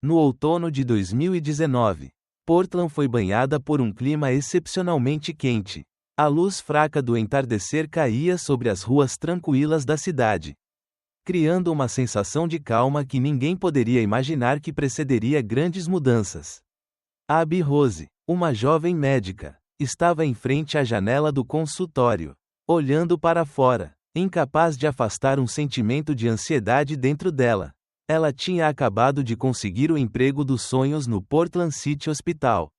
No outono de 2019, Portland foi banhada por um clima excepcionalmente quente. A luz fraca do entardecer caía sobre as ruas tranquilas da cidade, criando uma sensação de calma que ninguém poderia imaginar que precederia grandes mudanças. Abby Rose, uma jovem médica, estava em frente à janela do consultório, olhando para fora, incapaz de afastar um sentimento de ansiedade dentro dela. Ela tinha acabado de conseguir o emprego dos sonhos no Portland City Hospital,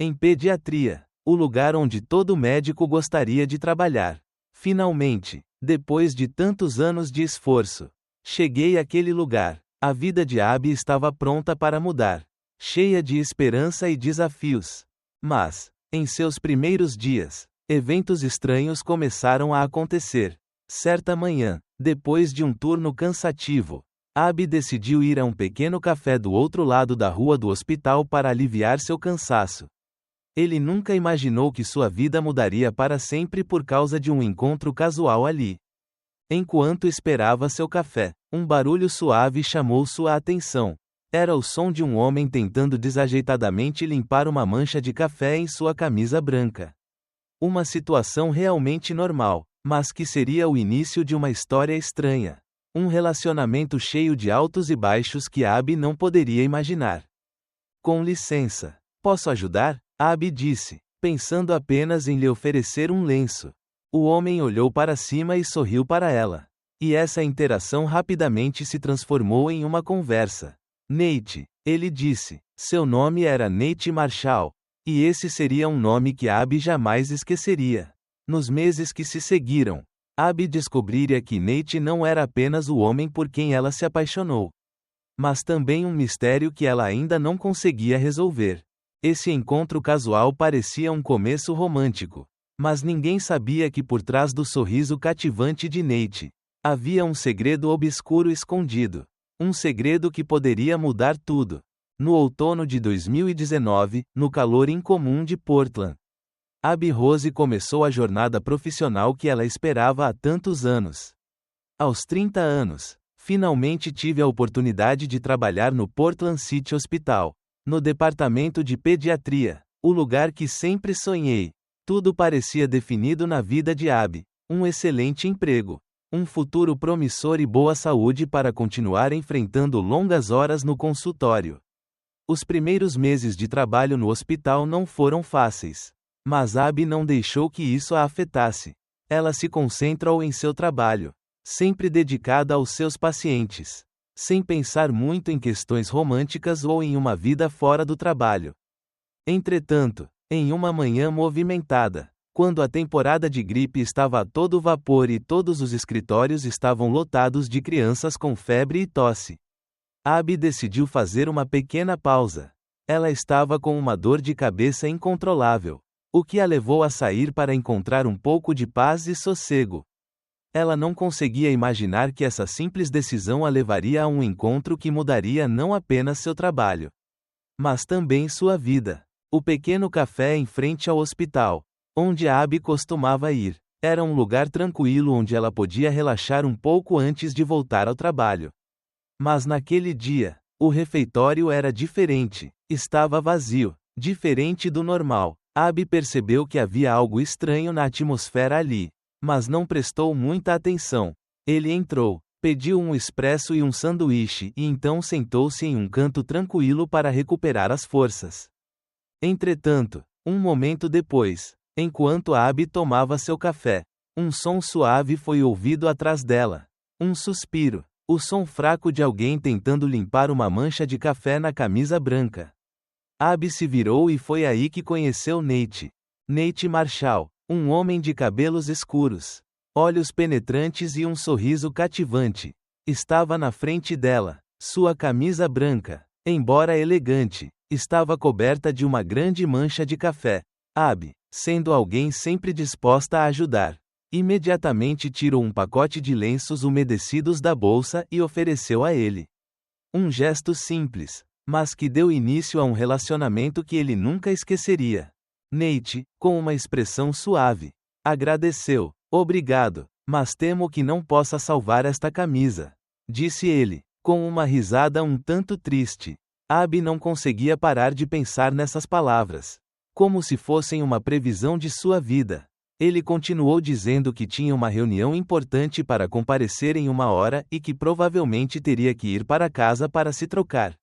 em pediatria, o lugar onde todo médico gostaria de trabalhar. Finalmente, depois de tantos anos de esforço, cheguei àquele lugar. A vida de Abby estava pronta para mudar, cheia de esperança e desafios. Mas, em seus primeiros dias, eventos estranhos começaram a acontecer. Certa manhã, depois de um turno cansativo, Abby decidiu ir a um pequeno café do outro lado da rua do hospital para aliviar seu cansaço. Ele nunca imaginou que sua vida mudaria para sempre por causa de um encontro casual ali. Enquanto esperava seu café, um barulho suave chamou sua atenção. Era o som de um homem tentando desajeitadamente limpar uma mancha de café em sua camisa branca. Uma situação realmente normal, mas que seria o início de uma história estranha. Um relacionamento cheio de altos e baixos que Abby não poderia imaginar. Com licença, posso ajudar? Abby disse, pensando apenas em lhe oferecer um lenço. O homem olhou para cima e sorriu para ela. E essa interação rapidamente se transformou em uma conversa. Nate, ele disse. Seu nome era Nate Marshall. E esse seria um nome que Abby jamais esqueceria. Nos meses que se seguiram, Abby descobriria que Nate não era apenas o homem por quem ela se apaixonou, mas também um mistério que ela ainda não conseguia resolver. Esse encontro casual parecia um começo romântico, mas ninguém sabia que por trás do sorriso cativante de Nate, havia um segredo obscuro escondido. Um segredo que poderia mudar tudo. No outono de 2019, no calor incomum de Portland, Abby Rose começou a jornada profissional que ela esperava há tantos anos. Aos 30 anos, finalmente tive a oportunidade de trabalhar no Portland City Hospital, no departamento de pediatria, o lugar que sempre sonhei. Tudo parecia definido na vida de Abby: um excelente emprego, um futuro promissor e boa saúde para continuar enfrentando longas horas no consultório. Os primeiros meses de trabalho no hospital não foram fáceis. Mas Abby não deixou que isso a afetasse. Ela se concentrou em seu trabalho, sempre dedicada aos seus pacientes, sem pensar muito em questões românticas ou em uma vida fora do trabalho. Entretanto, em uma manhã movimentada, quando a temporada de gripe estava a todo vapor e todos os escritórios estavam lotados de crianças com febre e tosse, Abby decidiu fazer uma pequena pausa. Ela estava com uma dor de cabeça incontrolável, o que a levou a sair para encontrar um pouco de paz e sossego. Ela não conseguia imaginar que essa simples decisão a levaria a um encontro que mudaria não apenas seu trabalho, mas também sua vida. O pequeno café em frente ao hospital, onde Abby costumava ir, era um lugar tranquilo onde ela podia relaxar um pouco antes de voltar ao trabalho. Mas naquele dia, o refeitório era diferente. Estava vazio, diferente do normal. Abby percebeu que havia algo estranho na atmosfera ali, mas não prestou muita atenção. Ele entrou, pediu um expresso e um sanduíche e então sentou-se em um canto tranquilo para recuperar as forças. Entretanto, um momento depois, enquanto Abby tomava seu café, um som suave foi ouvido atrás dela. Um suspiro, o som fraco de alguém tentando limpar uma mancha de café na camisa branca. Abby se virou e foi aí que conheceu Nate. Nate Marshall, um homem de cabelos escuros, olhos penetrantes e um sorriso cativante. Estava na frente dela. Sua camisa branca, embora elegante, estava coberta de uma grande mancha de café. Abby, sendo alguém sempre disposta a ajudar, imediatamente tirou um pacote de lenços umedecidos da bolsa e ofereceu a ele. Um gesto simples, mas que deu início a um relacionamento que ele nunca esqueceria. Nate, com uma expressão suave, agradeceu. Obrigado, mas temo que não possa salvar esta camisa, disse ele, com uma risada um tanto triste. Abby não conseguia parar de pensar nessas palavras, como se fossem uma previsão de sua vida. Ele continuou dizendo que tinha uma reunião importante para comparecer em 1 hora e que provavelmente teria que ir para casa para se trocar.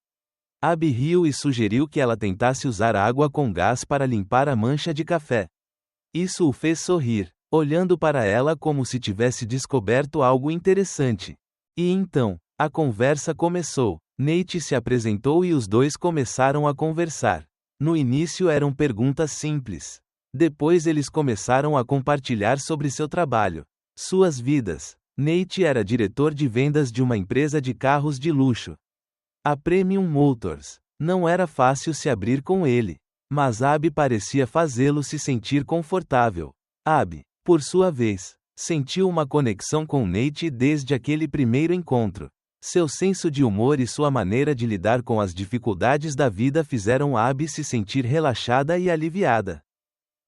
Abby riu e sugeriu que ela tentasse usar água com gás para limpar a mancha de café. Isso o fez sorrir, olhando para ela como se tivesse descoberto algo interessante. E então, a conversa começou. Nate se apresentou e os dois começaram a conversar. No início eram perguntas simples. Depois eles começaram a compartilhar sobre seu trabalho, suas vidas. Nate era diretor de vendas de uma empresa de carros de luxo, a Premium Motors. Não era fácil se abrir com ele, mas Abby parecia fazê-lo se sentir confortável. Abby, por sua vez, sentiu uma conexão com Nate desde aquele primeiro encontro. Seu senso de humor e sua maneira de lidar com as dificuldades da vida fizeram Abby se sentir relaxada e aliviada.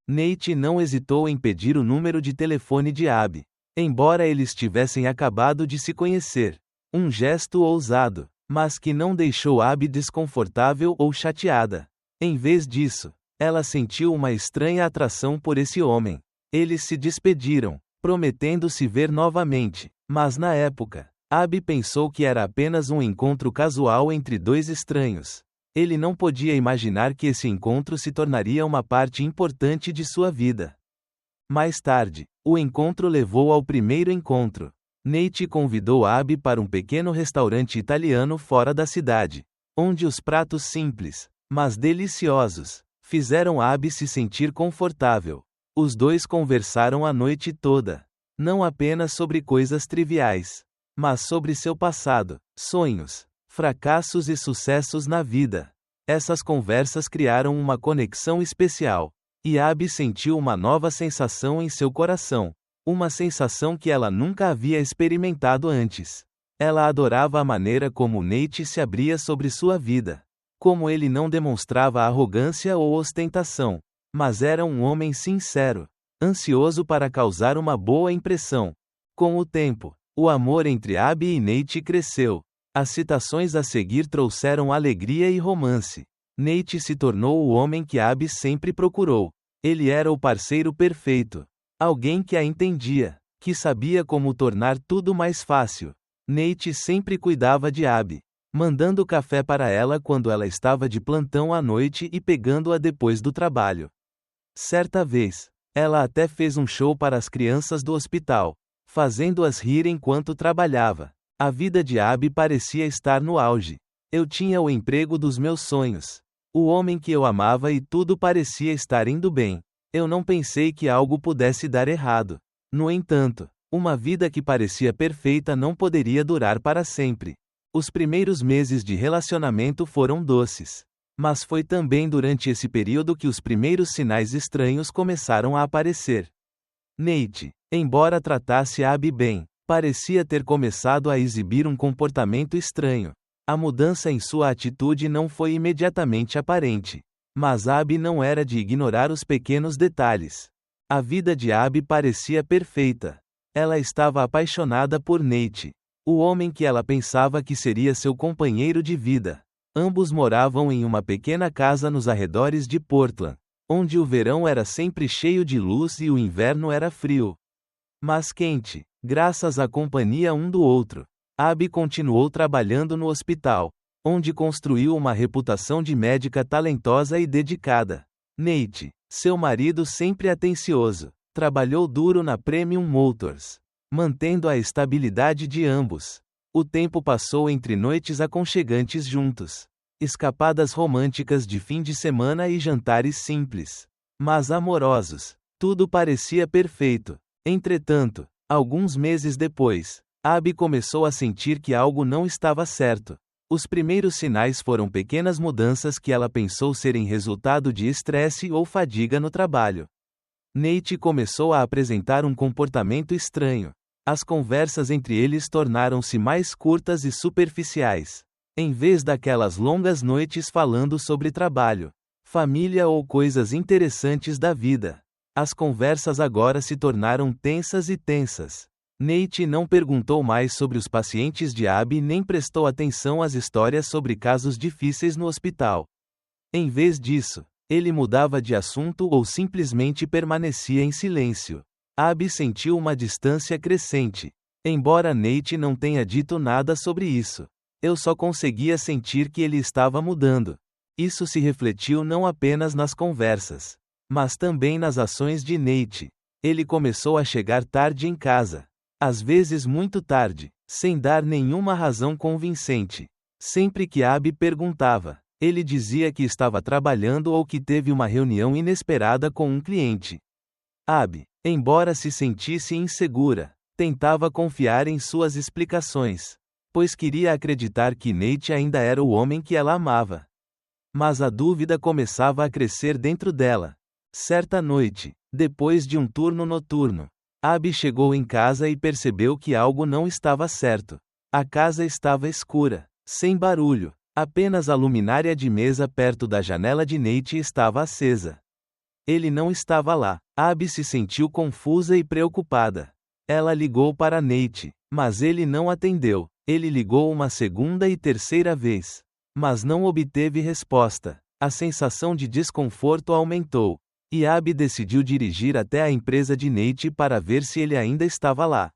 Nate não hesitou em pedir o número de telefone de Abby, embora eles tivessem acabado de se conhecer. Um gesto ousado, mas que não deixou Abby desconfortável ou chateada. Em vez disso, ela sentiu uma estranha atração por esse homem. Eles se despediram, prometendo se ver novamente, mas na época, Abby pensou que era apenas um encontro casual entre dois estranhos. Ele não podia imaginar que esse encontro se tornaria uma parte importante de sua vida. Mais tarde, o encontro levou ao primeiro encontro. Nate convidou Abby para um pequeno restaurante italiano fora da cidade, onde os pratos simples, mas deliciosos, fizeram Abby se sentir confortável. Os dois conversaram a noite toda, não apenas sobre coisas triviais, mas sobre seu passado, sonhos, fracassos e sucessos na vida. Essas conversas criaram uma conexão especial, e Abby sentiu uma nova sensação em seu coração. Uma sensação que ela nunca havia experimentado antes. Ela adorava a maneira como Nate se abria sobre sua vida. Como ele não demonstrava arrogância ou ostentação, mas era um homem sincero, ansioso para causar uma boa impressão. Com o tempo, o amor entre Abby e Nate cresceu. As citações a seguir trouxeram alegria e romance. Nate se tornou o homem que Abby sempre procurou. Ele era o parceiro perfeito. Alguém que a entendia, que sabia como tornar tudo mais fácil. Nate sempre cuidava de Abby, mandando café para ela quando ela estava de plantão à noite e pegando-a depois do trabalho. Certa vez, ela até fez um show para as crianças do hospital, fazendo-as rir enquanto trabalhava. A vida de Abby parecia estar no auge. Eu tinha o emprego dos meus sonhos, o homem que eu amava e tudo parecia estar indo bem. Eu não pensei que algo pudesse dar errado. No entanto, uma vida que parecia perfeita não poderia durar para sempre. Os primeiros meses de relacionamento foram doces. Mas foi também durante esse período que os primeiros sinais estranhos começaram a aparecer. Nate, embora tratasse Abby bem, parecia ter começado a exibir um comportamento estranho. A mudança em sua atitude não foi imediatamente aparente. Mas Abby não era de ignorar os pequenos detalhes. A vida de Abby parecia perfeita. Ela estava apaixonada por Nate, o homem que ela pensava que seria seu companheiro de vida. Ambos moravam em uma pequena casa nos arredores de Portland, onde o verão era sempre cheio de luz e o inverno era frio, mas quente, graças à companhia um do outro. Abby continuou trabalhando no hospital, onde construiu uma reputação de médica talentosa e dedicada. Nate, seu marido sempre atencioso, trabalhou duro na Premium Motors, mantendo a estabilidade de ambos. O tempo passou entre noites aconchegantes juntos, escapadas românticas de fim de semana e jantares simples, mas amorosos. Tudo parecia perfeito. Entretanto, alguns meses depois, Abby começou a sentir que algo não estava certo. Os primeiros sinais foram pequenas mudanças que ela pensou serem resultado de estresse ou fadiga no trabalho. Nate começou a apresentar um comportamento estranho. As conversas entre eles tornaram-se mais curtas e superficiais. Em vez daquelas longas noites falando sobre trabalho, família ou coisas interessantes da vida, as conversas agora se tornaram tensas e tensas. Nate não perguntou mais sobre os pacientes de Abby nem prestou atenção às histórias sobre casos difíceis no hospital. Em vez disso, ele mudava de assunto ou simplesmente permanecia em silêncio. Abby sentiu uma distância crescente. Embora Nate não tenha dito nada sobre isso, eu só conseguia sentir que ele estava mudando. Isso se refletiu não apenas nas conversas, mas também nas ações de Nate. Ele começou a chegar tarde em casa. Às vezes muito tarde, sem dar nenhuma razão convincente. Sempre que Abby perguntava, ele dizia que estava trabalhando ou que teve uma reunião inesperada com um cliente. Abby, embora se sentisse insegura, tentava confiar em suas explicações, pois queria acreditar que Nate ainda era o homem que ela amava. Mas a dúvida começava a crescer dentro dela. Certa noite, depois de um turno noturno, Abby chegou em casa e percebeu que algo não estava certo. A casa estava escura, sem barulho, apenas a luminária de mesa perto da janela de Nate estava acesa. Ele não estava lá. Abby se sentiu confusa e preocupada. Ela ligou para Nate, mas ele não atendeu. Ele ligou uma segunda e terceira vez, mas não obteve resposta. A sensação de desconforto aumentou. E Abby decidiu dirigir até a empresa de Nate para ver se ele ainda estava lá.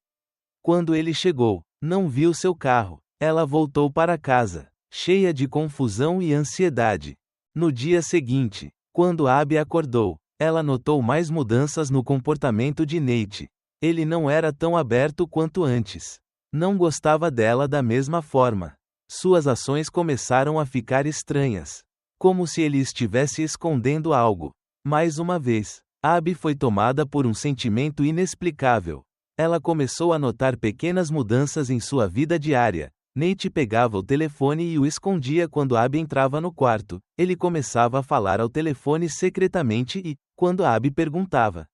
Quando ele chegou, não viu seu carro. Ela voltou para casa, cheia de confusão e ansiedade. No dia seguinte, quando Abby acordou, ela notou mais mudanças no comportamento de Nate. Ele não era tão aberto quanto antes. Não gostava dela da mesma forma. Suas ações começaram a ficar estranhas, como se ele estivesse escondendo algo. Mais uma vez, Abby foi tomada por um sentimento inexplicável. Ela começou a notar pequenas mudanças em sua vida diária. Nate pegava o telefone e o escondia quando Abby entrava no quarto. Ele começava a falar ao telefone secretamente e, quando Abby perguntava,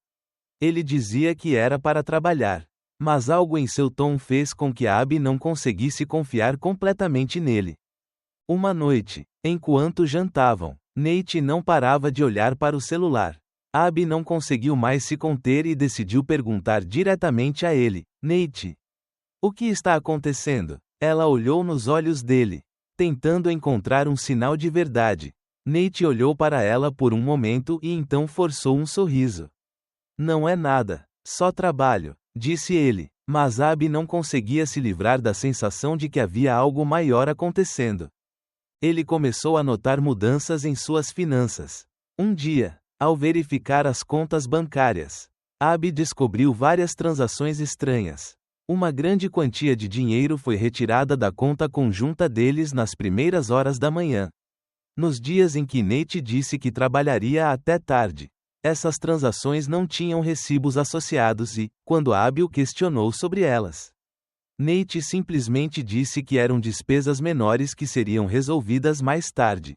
ele dizia que era para trabalhar. Mas algo em seu tom fez com que Abby não conseguisse confiar completamente nele. Uma noite, enquanto jantavam, Nate não parava de olhar para o celular. Abby não conseguiu mais se conter e decidiu perguntar diretamente a ele: Nate, o que está acontecendo? Ela olhou nos olhos dele, tentando encontrar um sinal de verdade. Nate olhou para ela por um momento e então forçou um sorriso. Não é nada, só trabalho, disse ele, mas Abby não conseguia se livrar da sensação de que havia algo maior acontecendo. Ele começou a notar mudanças em suas finanças. Um dia, ao verificar as contas bancárias, Abby descobriu várias transações estranhas. Uma grande quantia de dinheiro foi retirada da conta conjunta deles nas primeiras horas da manhã. Nos dias em que Nate disse que trabalharia até tarde, essas transações não tinham recibos associados e, quando Abby o questionou sobre elas, Nate simplesmente disse que eram despesas menores que seriam resolvidas mais tarde.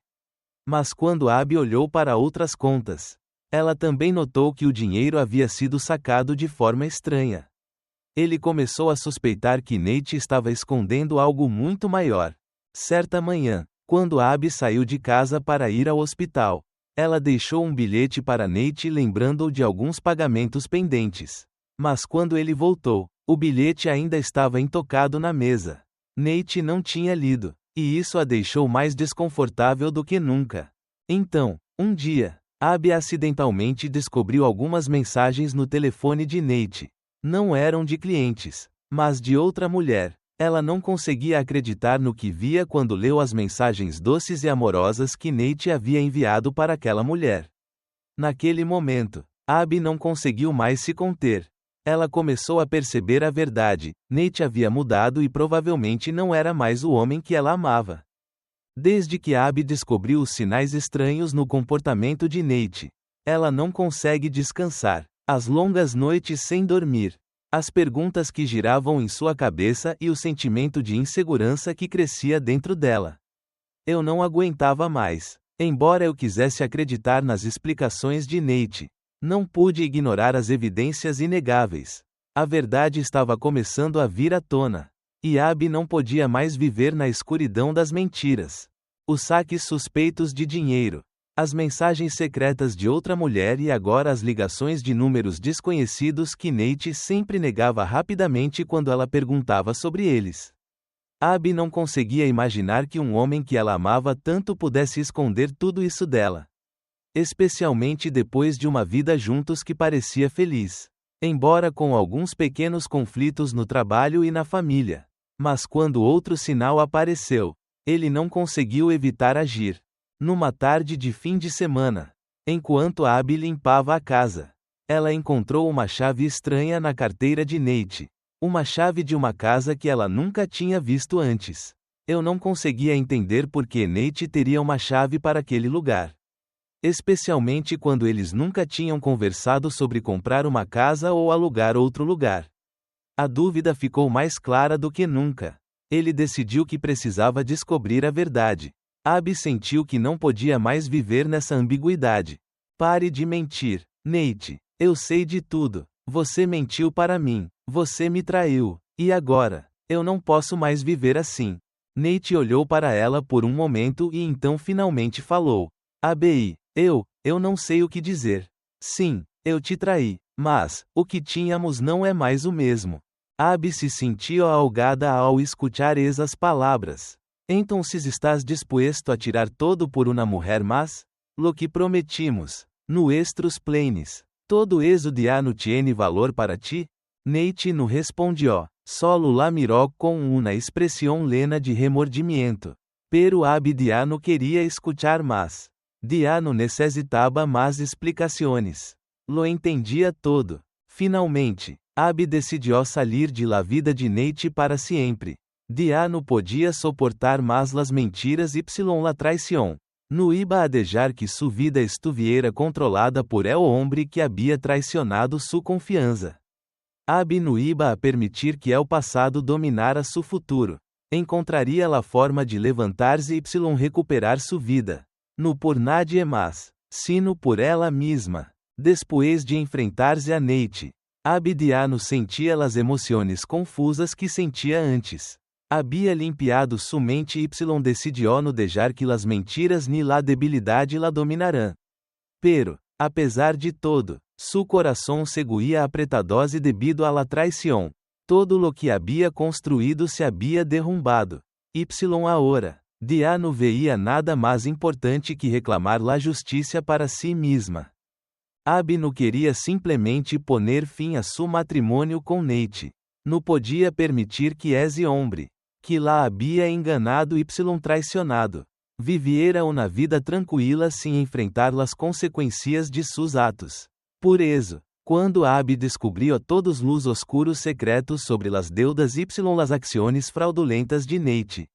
Mas quando Abby olhou para outras contas, ela também notou que o dinheiro havia sido sacado de forma estranha. Ele começou a suspeitar que Nate estava escondendo algo muito maior. Certa manhã, quando Abby saiu de casa para ir ao hospital, ela deixou um bilhete para Nate lembrando-o de alguns pagamentos pendentes. Mas quando ele voltou, o bilhete ainda estava intocado na mesa. Nate não tinha lido, e isso a deixou mais desconfortável do que nunca. Então, um dia, Abby acidentalmente descobriu algumas mensagens no telefone de Nate. Não eram de clientes, mas de outra mulher. Ela não conseguia acreditar no que via quando leu as mensagens doces e amorosas que Nate havia enviado para aquela mulher. Naquele momento, Abby não conseguiu mais se conter. Ela começou a perceber a verdade. Nate havia mudado e provavelmente não era mais o homem que ela amava. Desde que Abby descobriu os sinais estranhos no comportamento de Nate, ela não consegue descansar. As longas noites sem dormir, as perguntas que giravam em sua cabeça e o sentimento de insegurança que crescia dentro dela. Eu não aguentava mais. Embora eu quisesse acreditar nas explicações de Nate, não pude ignorar as evidências inegáveis. A verdade estava começando a vir à tona. E Abby não podia mais viver na escuridão das mentiras. Os saques suspeitos de dinheiro, As mensagens secretas de outra mulher e agora as ligações de números desconhecidos que Nate sempre negava rapidamente quando ela perguntava sobre eles. Abby não conseguia imaginar que um homem que ela amava tanto pudesse esconder tudo isso dela. Especialmente depois de uma vida juntos que parecia feliz. Embora com alguns pequenos conflitos no trabalho e na família. Mas quando outro sinal apareceu, ele não conseguiu evitar agir. Numa tarde de fim de semana, enquanto Abby limpava a casa, ela encontrou uma chave estranha na carteira de Nate. Uma chave de uma casa que ela nunca tinha visto antes. Eu não conseguia entender por que Nate teria uma chave para aquele lugar. Especialmente quando eles nunca tinham conversado sobre comprar uma casa ou alugar outro lugar. A dúvida ficou mais clara do que nunca. Ele decidiu que precisava descobrir a verdade. Abby sentiu que não podia mais viver nessa ambiguidade. Pare de mentir, Nate. Eu sei de tudo. Você mentiu para mim. Você me traiu. E agora? Eu não posso mais viver assim. Nate olhou para ela por um momento e então finalmente falou. Abby, eu não sei o que dizer. Sim, eu te traí. Mas, o que tínhamos não é mais o mesmo. Abby se sentiu ahogada ao escutar essas palavras. Então se estás disposto a tirar todo por uma mulher más? Lo que prometimos. Nuestros planes. Todo eso ya no tiene valor para ti? Nate no respondió. Solo la miró con una expresión llena de remordimiento. Pero Abby ya no quería escuchar más. Ya no necesitaba más explicaciones. Lo entendía todo. Finalmente, Abby decidiu sair de la vida de Nate para sempre. Ya no podia soportar más las mentiras y la traición. No iba a dejar que su vida estuviera controlada por el hombre que había traicionado su confianza. Abby no iba a permitir que el passado dominara su futuro. Encontraria la forma de levantar-se y recuperar su vida. No por nadie más, sino por ela misma. Después de enfrentar-se a Nate, Abby ya no sentia las emociones confusas que sentia antes. Había limpiado su mente y decidió no dejar que las mentiras ni la debilidade la dominarán. Pero, apesar de todo, su coração seguía apretadose debido a la traición. Todo lo que había construído se había derrumbado. Ahora, ya no veía nada más importante que reclamar la justiça para si misma. Abby no queria simplesmente poner fim a su matrimônio com Nate. No podia permitir que esse homem, que la había enganado y traicionado, viviera una vida tranquila sin enfrentar las consequências de sus atos. Por eso, quando Abby descobriu todos los oscuros secretos sobre las deudas y las acciones fraudulentas de Nate,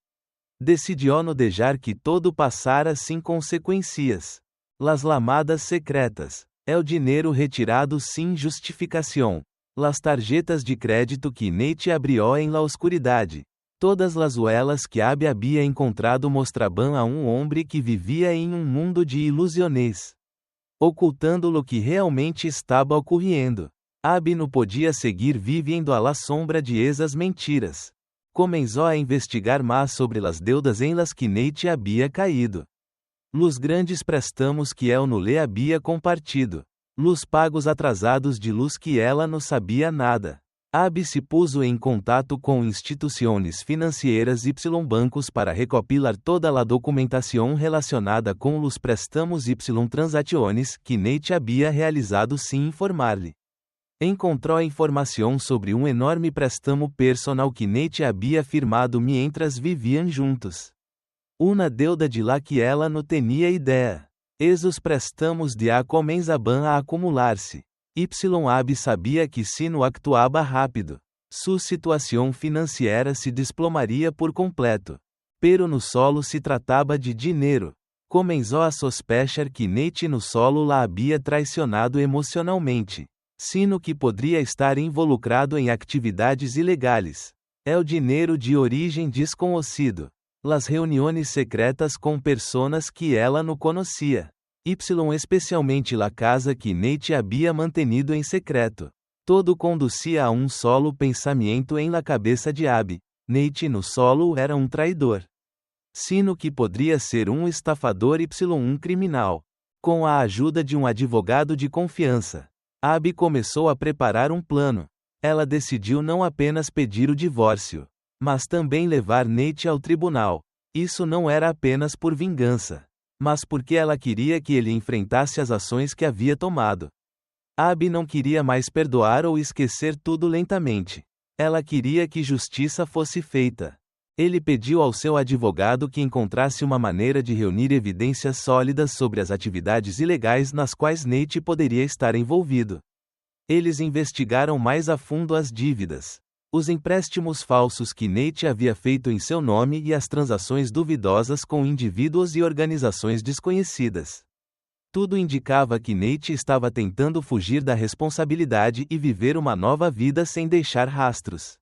decidiu no dejar que todo passara sem consequências. Las lamadas secretas, el dinheiro retirado sem justificação, las tarjetas de crédito que Nate abrió em la oscuridade. Todas las huellas que Abby había encontrado mostraban a um homem que vivia em um mundo de ilusiones, ocultando lo que realmente estava ocorrendo. Abby não podia seguir vivendo à la sombra de esas mentiras. Começou a investigar mais sobre las deudas em las que Nate había caído. Los grandes préstamos que él no le había compartido. Los pagos atrasados de luz que ela não sabia nada. Abby se puso em contato com instituições financeiras y bancos para recopilar toda a documentação relacionada com os préstamos y transações que Nate había realizado sem informar-lhe. Encontrou informação sobre um enorme préstamo personal que Nate había firmado mientras viviam juntos. Una deuda de la que ela não tinha ideia. Esos préstamos de comenzaban a acumular-se. Abby sabia que se não actuava rápido, sua situação financeira se desplomaria por completo. Pero no solo se tratava de dinheiro. Começou a sospechar que Nate no solo la había traicionado emocionalmente, sino que poderia estar involucrado em atividades ilegais. El dinheiro de origem desconhecido. Las reuniões secretas com personas que ela não conhecia. Especialmente la casa que Nate había mantenido em secreto. Todo conducia a um solo pensamento em la cabeça de Abby. Nate no solo era um traidor. Sino que poderia ser um estafador y um criminal. Com a ajuda de um advogado de confiança, Abby começou a preparar um plano. Ela decidiu não apenas pedir o divórcio, mas também levar Nate ao tribunal. Isso não era apenas por vingança, mas porque ela queria que ele enfrentasse as ações que havia tomado. Abby não queria mais perdoar ou esquecer tudo lentamente. Ela queria que justiça fosse feita. Ele pediu ao seu advogado que encontrasse uma maneira de reunir evidências sólidas sobre as atividades ilegais nas quais Nate poderia estar envolvido. Eles investigaram mais a fundo as dívidas, os empréstimos falsos que Nate havia feito em seu nome e as transações duvidosas com indivíduos e organizações desconhecidas. Tudo indicava que Nate estava tentando fugir da responsabilidade e viver uma nova vida sem deixar rastros.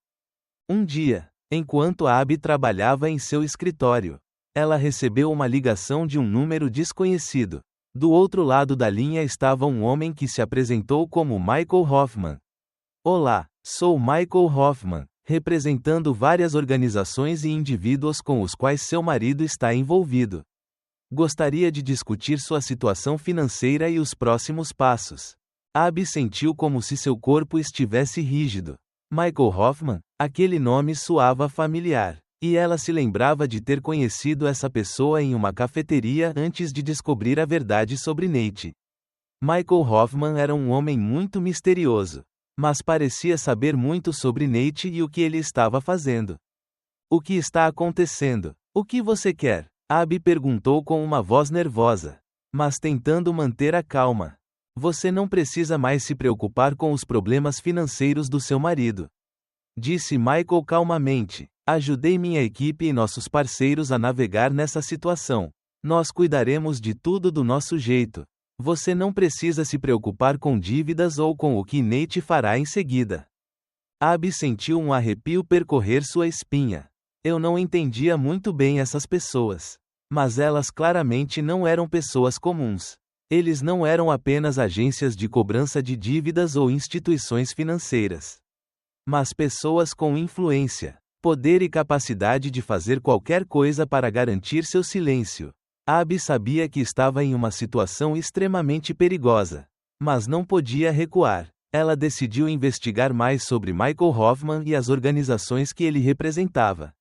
Um dia, enquanto Abby trabalhava em seu escritório, ela recebeu uma ligação de um número desconhecido. Do outro lado da linha estava um homem que se apresentou como Michael Hoffman. Olá, sou Michael Hoffman, representando várias organizações e indivíduos com os quais seu marido está envolvido. Gostaria de discutir sua situação financeira e os próximos passos. Abby sentiu como se seu corpo estivesse rígido. Michael Hoffman? Aquele nome soava familiar. E ela se lembrava de ter conhecido essa pessoa em uma cafeteria antes de descobrir a verdade sobre Nate. Michael Hoffman era um homem muito misterioso, mas parecia saber muito sobre Nate e o que ele estava fazendo. O que está acontecendo? O que você quer? Abby perguntou com uma voz nervosa, mas tentando manter a calma. Você não precisa mais se preocupar com os problemas financeiros do seu marido, disse Michael calmamente. Ajudei minha equipe e nossos parceiros a navegar nessa situação. Nós cuidaremos de tudo do nosso jeito. Você não precisa se preocupar com dívidas ou com o que Nate fará em seguida. Abby sentiu um arrepio percorrer sua espinha. Eu não entendia muito bem essas pessoas. Mas elas claramente não eram pessoas comuns. Eles não eram apenas agências de cobrança de dívidas ou instituições financeiras. Mas pessoas com influência, poder e capacidade de fazer qualquer coisa para garantir seu silêncio. Abby sabia que estava em uma situação extremamente perigosa, mas não podia recuar. Ela decidiu investigar mais sobre Michael Hoffman e as organizações que ele representava.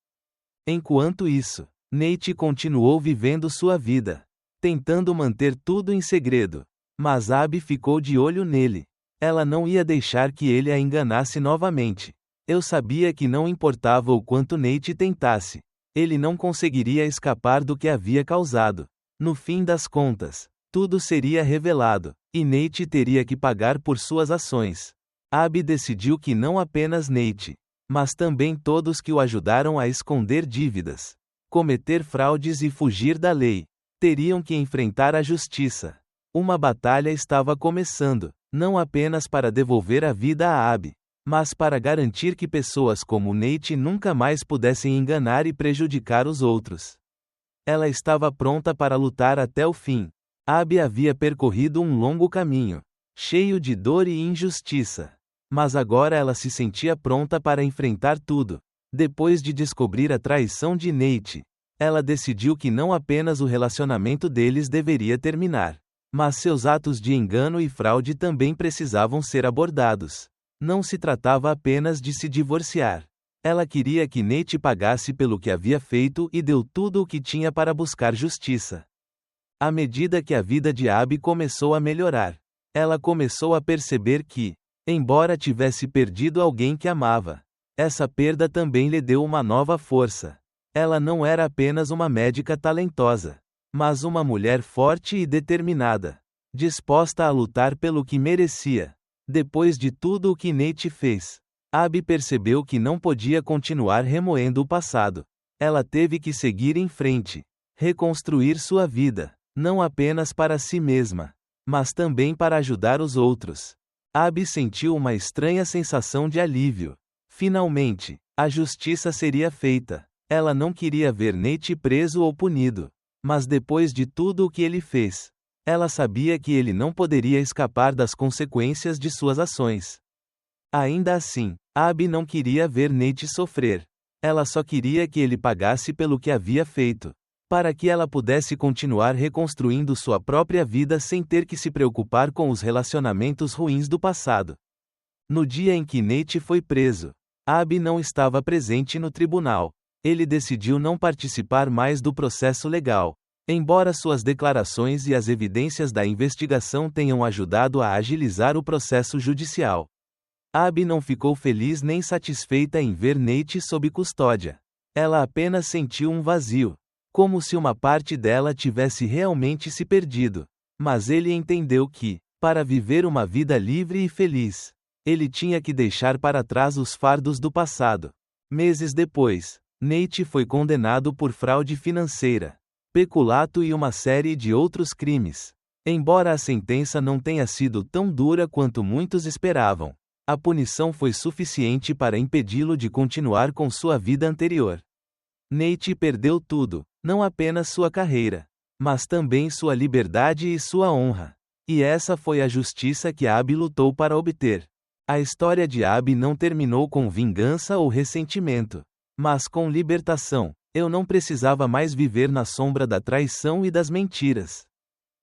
Enquanto isso, Nate continuou vivendo sua vida, tentando manter tudo em segredo. Mas Abby ficou de olho nele. Ela não ia deixar que ele a enganasse novamente. Eu sabia que não importava o quanto Nate tentasse, ele não conseguiria escapar do que havia causado. No fim das contas, tudo seria revelado, e Nate teria que pagar por suas ações. Abby decidiu que não apenas Nate, mas também todos que o ajudaram a esconder dívidas, cometer fraudes e fugir da lei, teriam que enfrentar a justiça. Uma batalha estava começando, não apenas para devolver a vida a Abby, mas para garantir que pessoas como Nate nunca mais pudessem enganar e prejudicar os outros. Ela estava pronta para lutar até o fim. Abby havia percorrido um longo caminho, cheio de dor e injustiça. Mas agora ela se sentia pronta para enfrentar tudo. Depois de descobrir a traição de Nate, ela decidiu que não apenas o relacionamento deles deveria terminar, mas seus atos de engano e fraude também precisavam ser abordados. Não se tratava apenas de se divorciar. Ela queria que Nate pagasse pelo que havia feito e deu tudo o que tinha para buscar justiça. À medida que a vida de Abby começou a melhorar, ela começou a perceber que, embora tivesse perdido alguém que amava, essa perda também lhe deu uma nova força. Ela não era apenas uma médica talentosa, mas uma mulher forte e determinada, disposta a lutar pelo que merecia. Depois de tudo o que Nate fez, Abby percebeu que não podia continuar remoendo o passado. Ela teve que seguir em frente, reconstruir sua vida, não apenas para si mesma, mas também para ajudar os outros. Abby sentiu uma estranha sensação de alívio. Finalmente, a justiça seria feita. Ela não queria ver Nate preso ou punido, mas depois de tudo o que ele fez, ela sabia que ele não poderia escapar das consequências de suas ações. Ainda assim, Abby não queria ver Nate sofrer. Ela só queria que ele pagasse pelo que havia feito. para que ela pudesse continuar reconstruindo sua própria vida sem ter que se preocupar com os relacionamentos ruins do passado. No dia em que Nate foi preso, Abby não estava presente no tribunal. Ele decidiu não participar mais do processo legal. Embora suas declarações e as evidências da investigação tenham ajudado a agilizar o processo judicial, Abby não ficou feliz nem satisfeita em ver Nate sob custódia. Ela apenas sentiu um vazio, como se uma parte dela tivesse realmente se perdido. Mas ele entendeu que, para viver uma vida livre e feliz, ele tinha que deixar para trás os fardos do passado. Meses depois, Nate foi condenado por fraude financeira, peculato e uma série de outros crimes. Embora a sentença não tenha sido tão dura quanto muitos esperavam, a punição foi suficiente para impedi-lo de continuar com sua vida anterior. Nate perdeu tudo, não apenas sua carreira, mas também sua liberdade e sua honra. E essa foi a justiça que Abby lutou para obter. A história de Abby não terminou com vingança ou ressentimento, mas com libertação. Eu não precisava mais viver na sombra da traição e das mentiras.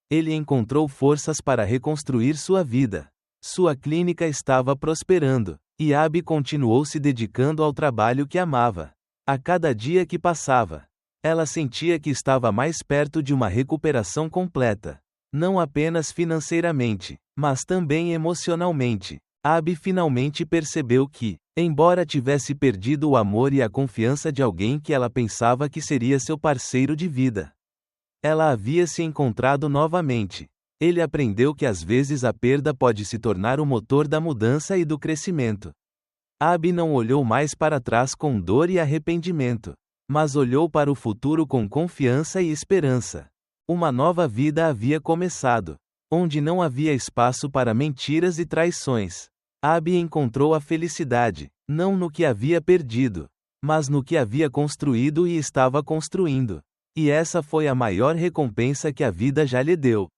Ele encontrou forças para reconstruir sua vida. Sua clínica estava prosperando, e Abby continuou se dedicando ao trabalho que amava. A cada dia que passava, ela sentia que estava mais perto de uma recuperação completa. Não apenas financeiramente, mas também emocionalmente. Abby finalmente percebeu que, embora tivesse perdido o amor e a confiança de alguém que ela pensava que seria seu parceiro de vida, ela havia se encontrado novamente. Ele aprendeu que às vezes a perda pode se tornar o motor da mudança e do crescimento. Abby não olhou mais para trás com dor e arrependimento, mas olhou para o futuro com confiança e esperança. Uma nova vida havia começado, onde não havia espaço para mentiras e traições. Abby encontrou a felicidade, não no que havia perdido, mas no que havia construído e estava construindo. E essa foi a maior recompensa que a vida já lhe deu.